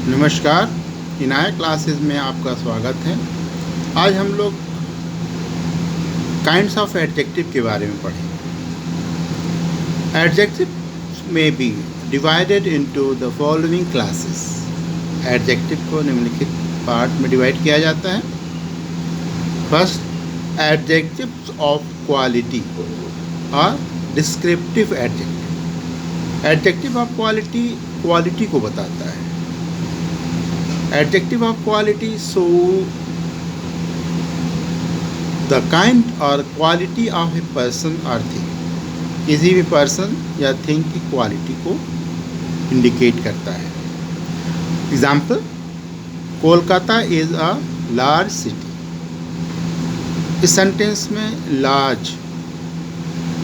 नमस्कार, इनाया क्लासेस में आपका स्वागत है। आज हम लोग काइंड्स ऑफ एडजेक्टिव के बारे में पढ़ेंगे। एडजेक्टिव में be divided into the following classes. Adjective को निम्नलिखित पार्ट में डिवाइड किया जाता है। फर्स्ट, एडजेक्टिव्स ऑफ क्वालिटी और descriptive adjective. Adjective of quality को बताता है। Adjective of quality show the kind or quality of a person or thing। किसी भी पर्सन या थिंग की क्वालिटी को इंडिकेट करता है। Example, Kolkata is a large city. इस सेंटेंस में लार्ज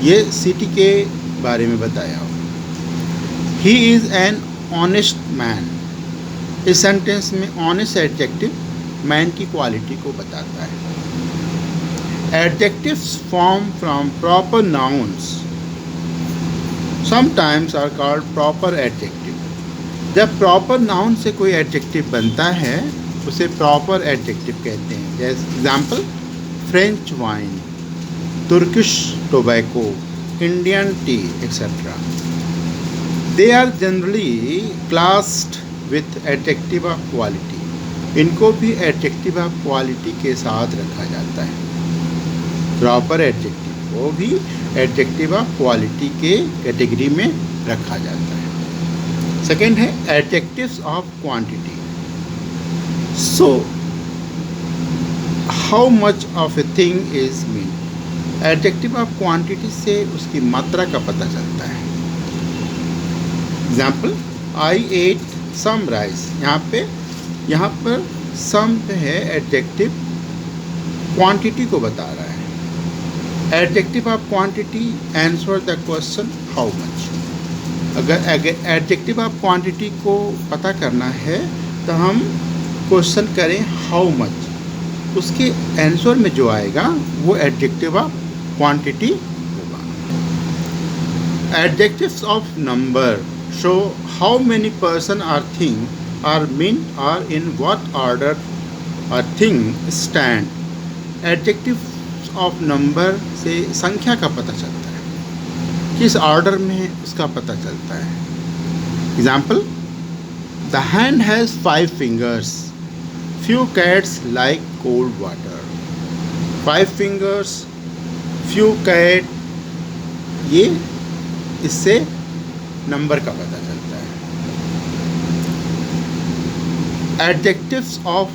ये सिटी के बारे में बताया हो। He is an honest man. इस सेंटेंस में ऑनेस्ट एडजेक्टिव मैन की क्वालिटी को बताता है। Adjectives form from proper nouns sometimes are called proper adjective. जब प्रॉपर नाउन से कोई एडजेक्टिव बनता है उसे प्रॉपर एडजेक्टिव कहते हैं। जैसे example, French wine, Turkish tobacco, Indian tea etcetera. They are generally classed with adjective of quality. इनको भी एडजेक्टिव ऑफ क्वालिटी के साथ रखा जाता है। प्रॉपर एडजेक्टिव को भी एडजेक्टिव ऑफ क्वालिटी के कैटेगरी में रखा जाता है। सेकेंड है adjectives of quantity. So how much of a thing is mean. Adjective of quantity से उसकी मात्रा का पता चलता है। Example, I ate some rice. यहाँ पर सम है एडजेक्टिव, क्वांटिटी को बता रहा है। Adjective of quantity answer the question how much. अगर एडजेक्टिव ऑफ क्वांटिटी को पता करना है तो हम क्वेश्चन करें हाउ मच, उसके आंसर में जो आएगा वो एडजेक्टिव ऑफ क्वांटिटी होगा। Adjectives of number show how many person or thing are meant or in what order a thing stand। Adjectives of number से संख्या का पता चलता है, किस ऑर्डर में उसका पता चलता है। Example, the hand has 5 fingers, few cats like cold water। 5 fingers, few cat, ये इससे नंबर का पता चलता है। Adjectives of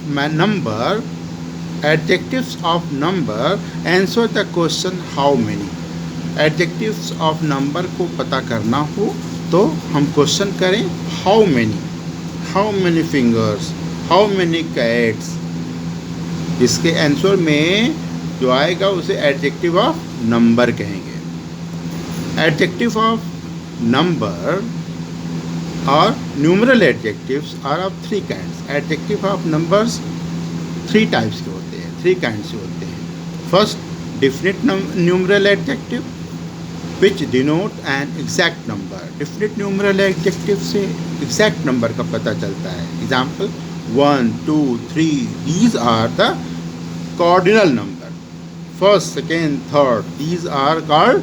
number answer the question how many. Adjectives of number को पता करना हो तो हम क्वेश्चन करें how many fingers, how many cats. इसके आंसर में जो आएगा उसे एडजेक्टिव ऑफ नंबर कहेंगे। Adjective of number or numeral adjectives are of 3 kinds। adjective of numbers 3 types के होते हैं, 3 kinds के होते हैं। First, definite numeral adjective which denote an exact number। definite numeral adjective से exact number का पता चलता है। example, 1, 2, 3, these are the cardinal number। first, second, third, these are called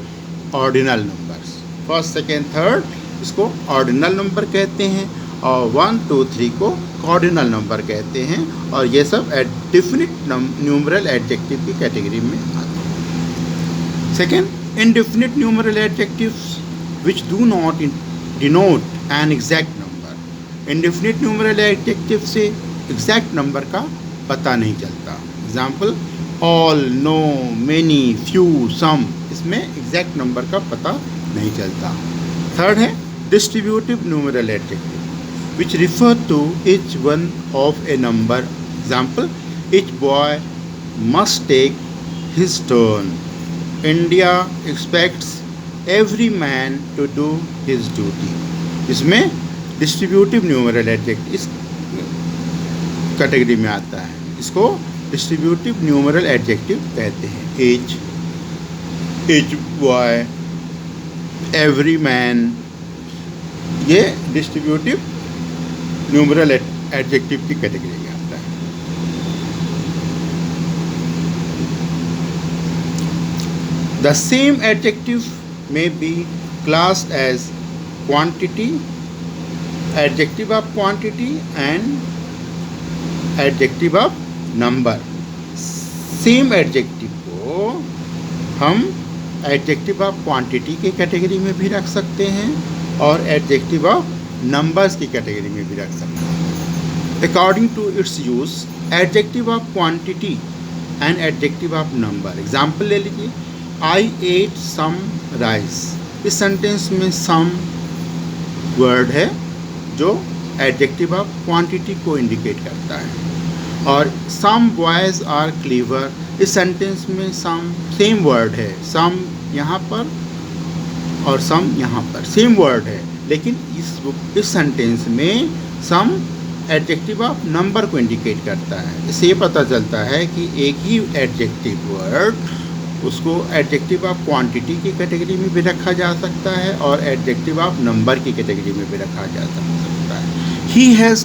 ordinal numbers। First, second, third इसको ordinal number कहते हैं और 1, 2, 3 को कार्डिनल नंबर कहते हैं। और ये सब डिफिनिट न्यूमरल एडजेक्टिव की कैटेगरी में आते हैं। Second, indefinite numeral adjectives which do not denote an exact number. Indefinite numeral adjective से एग्जैक्ट नंबर का पता नहीं चलता। Example, all, no, many, few, some. इसमें एग्जैक्ट नंबर का पता नहीं चलता। थर्ड है distributive numeral adjective which refer to each one of a number. Example, each boy must take his turn. India expects every man to do his duty. इसमें distributive numeral adjective इस category में आता है। इसको distributive numeral adjective कहते हैं। Each boy, every man, ये distributive numeral adjective की कैटेगरी में आता है। The same adjective may be classed as quantity, adjective of quantity and adjective of number। Same adjective को हम एडजेक्टिव ऑफ क्वांटिटी की कैटेगरी में भी रख सकते हैं और एडजेक्टिव ऑफ नंबर्स की कैटेगरी में भी रख सकते हैं। According to its use, adjective of quantity and adjective of number. Example ले लीजिए, आई एट सम राइस। इस सेंटेंस में सम वर्ड है जो एडजेक्टिव ऑफ क्वांटिटी को इंडिकेट करता है। और सम बॉयज़ आर क्लीवर, इस सेंटेंस में सम सेम वर्ड है, सम यहाँ पर और सम यहाँ पर सेम वर्ड है, लेकिन इस सेंटेंस में सम एडजेक्टिव ऑफ नंबर को इंडिकेट करता है। इससे ये पता चलता है कि एक ही एडजेक्टिव वर्ड उसको एडजेक्टिव ऑफ क्वांटिटी की कैटेगरी में भी रखा जा सकता है और एडजेक्टिव ऑफ नंबर की कैटेगरी में भी रखा जा सकता है। He has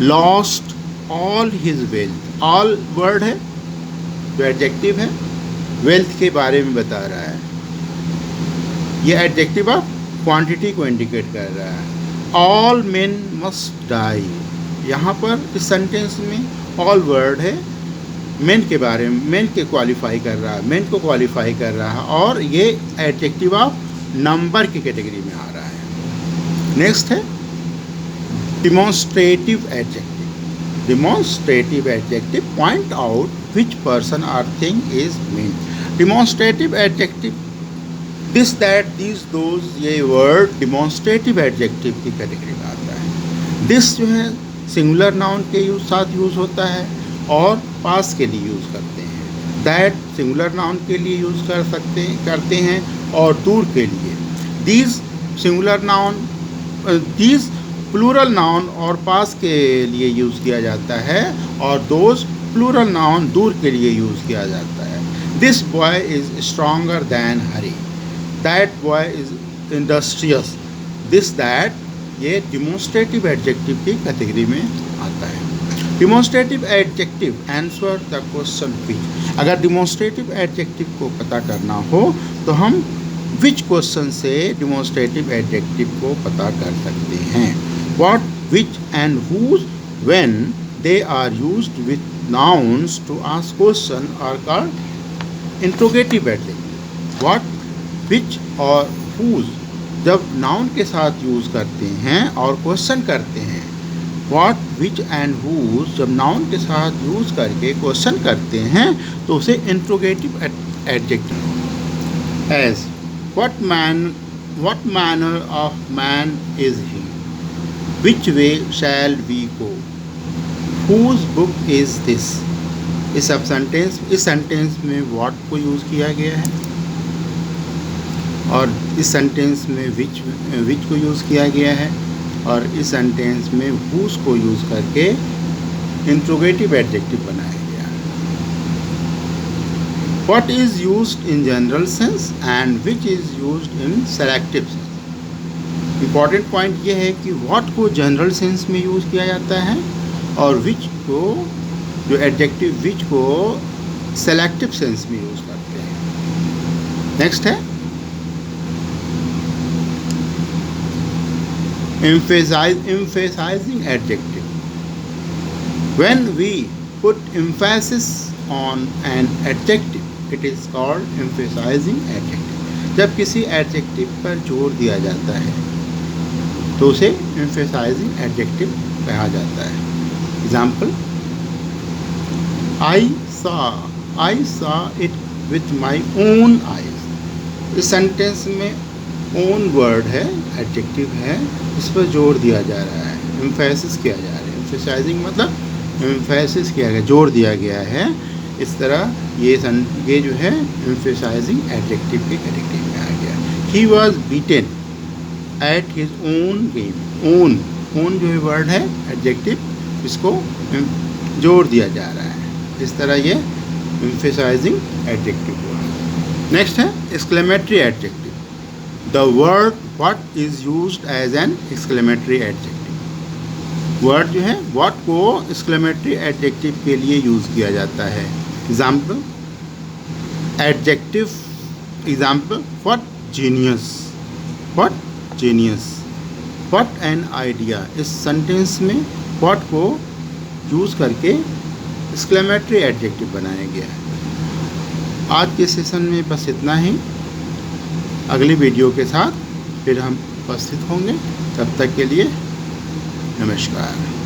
lost all his wealth. All word है जो एडजेक्टिव है, वेल्थ के बारे में बता रहा है। यह एडजेक्टिव ऑफ क्वांटिटी को इंडिकेट कर रहा है। ऑल मेन मस्ट डाई, यहाँ पर इस सेंटेंस में ऑल वर्ड है, मेन के बारे में, मेन के क्वालिफाई कर रहा है, मेन को क्वालिफाई कर रहा है और ये एडजेक्टिव ऑफ नंबर की कैटेगरी में आ रहा है। नेक्स्ट है demonstrative adjective. Demonstrative adjective point out which person और thing is mean. Demonstrative adjective this that this those, ये वर्ड डिमॉन्स्ट्रेटिव एडजेक्टिव की कैटेगरी में आता है। दिस जो है सिंगुलर नाउन के साथ यूज़ होता है और पास के लिए यूज़ करते हैं। दैट सिंगुलर नाउन के लिए यूज़ करते हैं और दूर के लिए। These singular noun, these plural noun और पास के लिए यूज़ किया जाता है और दोज प्लूरल नाउन दूर के लिए यूज़ किया जाता है। This boy is stronger than Hari. That boy is industrious. This that ये डिमॉन्स्ट्रेटिव एडजेक्टिव की कैटेगरी में आता है। Demonstrative adjective answer the question which. अगर डिमॉन्स्ट्रेटिव एडजेक्टिव को पता करना हो तो हम विच क्वेश्चन से डिमॉन्स्ट्रेटिव एडजेक्टिव को पता कर सकते हैं। What, which and whose when they are used with nouns to ask question are called interrogative adjective. What, which और हुज जब नाउन के साथ यूज़ करते हैं और क्वेश्चन करते हैं, व्हाट, विच एंड हुज जब नाउन के साथ यूज़ करके क्वेश्चन करते हैं तो उसे interrogative adjective. As what manner of man is he, which way shall we go, whose book is this. इस सेंटेंस में व्हाट को यूज़ किया गया है और इस सेंटेंस में विच को यूज़ किया गया है और इस सेंटेंस में हुज को यूज़ करके इंट्रोगेटिव एडजेक्टिव बनाया गया है। What is used in general sense and which is used in selective sense. Important point ये है कि व्हाट को जनरल सेंस में यूज़ किया जाता है और विच को, जो एडजेक्टिव विच को सेलेक्टिव सेंस में यूज़ करते हैं। नेक्स्ट है emphasizing adjective. When we put emphasis on an adjective, it is called emphasizing adjective. जब किसी adjective पर जोर दिया जाता है तो उसे emphasizing adjective कहा जाता है। Example, I saw it with my own eyes. इस सेंटेंस में ओन वर्ड है, एडजेक्टिव है, इस पर जोर दिया जा रहा है, एम्फेसिस किया जा रहा है। एम्फेसाइजिंग मतलब एम्फेसिस किया गया, जोर दिया गया है। इस तरह ये जो है एम्फेसाइजिंग एडजेक्टिव की कैटेगरी में आ गया। He was beaten at his own game. Own जो है वर्ड है, एडजेक्टिव, इसको जोर दिया जा रहा है। इस तरह ये एम्फेसाइजिंग एडजेक्टिव हुआ। नेक्स्ट है exclamatory adjective. The word what is used as an exclamatory adjective. Word जो है व्हाट को एक्सक्लेमेटरी एडजेक्टिव के लिए यूज़ किया जाता है। Example adjective, example what genius, what genius, what an idea. इस सेंटेंस में व्हाट को यूज़ करके एक्सक्लेमेटरी एडजेक्टिव बनाया गया है। आज के सेशन में बस इतना ही। अगली वीडियो के साथ फिर हम उपस्थित होंगे। तब तक के लिए नमस्कार।